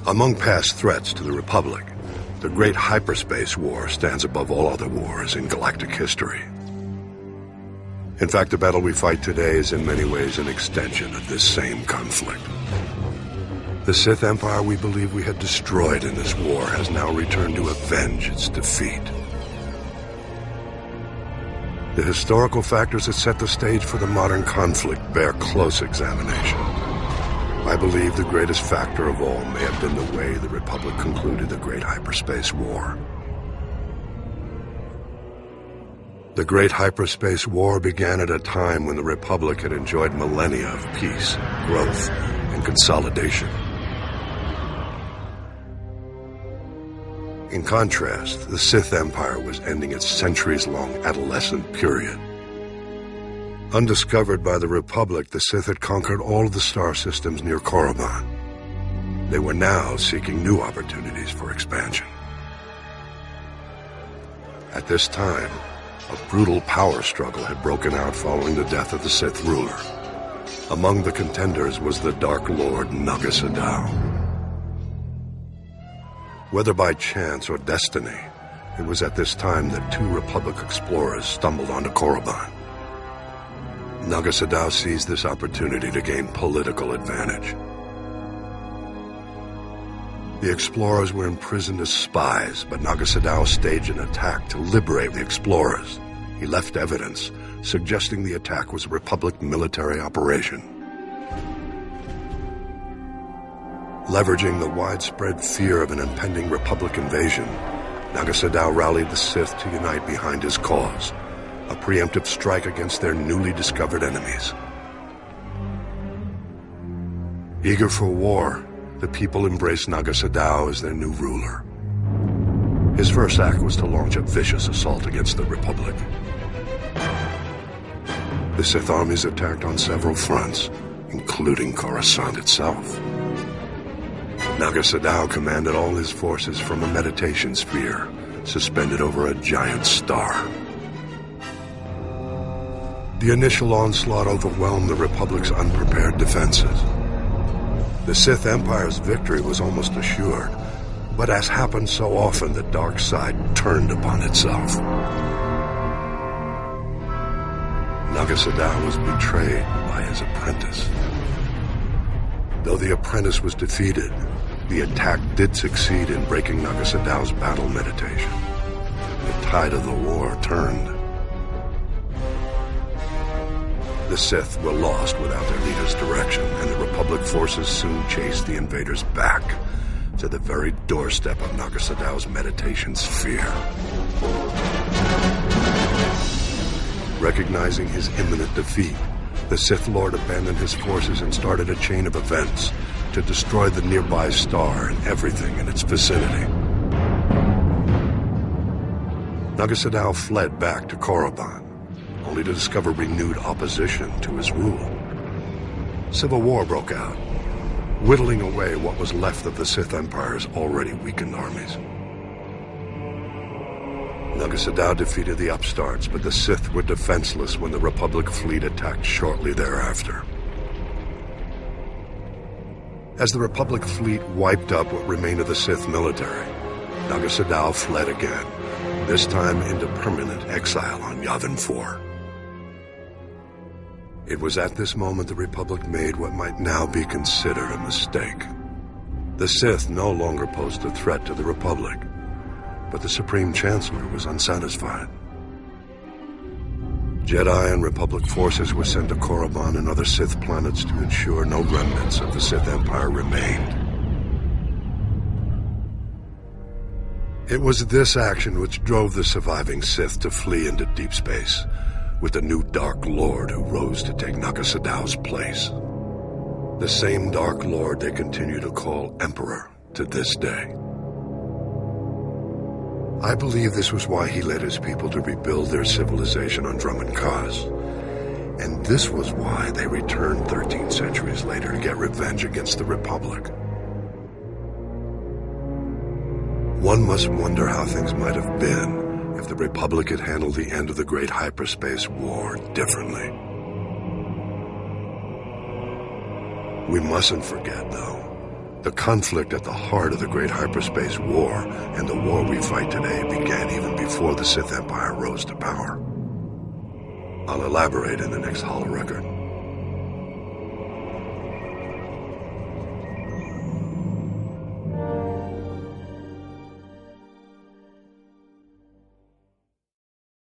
Among past threats to the Republic, the Great Hyperspace War stands above all other wars in galactic history. In fact, the battle we fight today is in many ways an extension of this same conflict. The Sith Empire we believe we had destroyed in this war has now returned to avenge its defeat. The historical factors that set the stage for the modern conflict bear close examination. I believe the greatest factor of all may have been the way the Republic concluded the Great Hyperspace War. The Great Hyperspace War began at a time when the Republic had enjoyed millennia of peace, growth, and consolidation. In contrast, the Sith Empire was ending its centuries-long adolescent period. Undiscovered by the Republic, the Sith had conquered all of the star systems near Korriban. They were now seeking new opportunities for expansion. At this time, a brutal power struggle had broken out following the death of the Sith ruler. Among the contenders was the Dark Lord Naga Sadow. Whether by chance or destiny, it was at this time that two Republic explorers stumbled onto Korriban. Naga Sadow seized this opportunity to gain political advantage. The explorers were imprisoned as spies, but Naga Sadow staged an attack to liberate the explorers. He left evidence, suggesting the attack was a Republic military operation. Leveraging the widespread fear of an impending Republic invasion, Naga Sadow rallied the Sith to unite behind his cause, a preemptive strike against their newly discovered enemies. Eager for war, the people embraced Naga Sadow as their new ruler. His first act was to launch a vicious assault against the Republic. The Sith armies attacked on several fronts, including Coruscant itself. Naga Sadow commanded all his forces from a meditation sphere, suspended over a giant star. The initial onslaught overwhelmed the Republic's unprepared defenses. The Sith Empire's victory was almost assured, but as happened so often, the dark side turned upon itself. Naga Sadow was betrayed by his apprentice. Though the apprentice was defeated, the attack did succeed in breaking Naga Sadow's battle meditation. The tide of the war turned. The Sith were lost without their leader's direction, and the Republic forces soon chased the invaders back to the very doorstep of Naga Sadow's meditation sphere. Recognizing his imminent defeat, the Sith Lord abandoned his forces and started a chain of events to destroy the nearby star and everything in its vicinity. Naga Sadow fled back to Korriban, only to discover renewed opposition to his rule. Civil war broke out, whittling away what was left of the Sith Empire's already weakened armies. Naga Sadow defeated the upstarts, but the Sith were defenseless when the Republic fleet attacked shortly thereafter. As the Republic fleet wiped up what remained of the Sith military, Naga Sadow fled again, this time into permanent exile on Yavin 4. It was at this moment the Republic made what might now be considered a mistake. The Sith no longer posed a threat to the Republic, but the Supreme Chancellor was unsatisfied. Jedi and Republic forces were sent to Korriban and other Sith planets to ensure no remnants of the Sith Empire remained. It was this action which drove the surviving Sith to flee into deep space, with the new Dark Lord who rose to take Naga Sadow's place. The same Dark Lord they continue to call Emperor to this day. I believe this was why he led his people to rebuild their civilization on Drummond Kaz. And this was why they returned 13 centuries later to get revenge against the Republic. One must wonder how things might have been if the Republic had handled the end of the Great Hyperspace War differently. We mustn't forget, though, The conflict at the heart of the Great Hyperspace War and the war we fight today began even before the Sith Empire rose to power. I'll elaborate in the next holo record.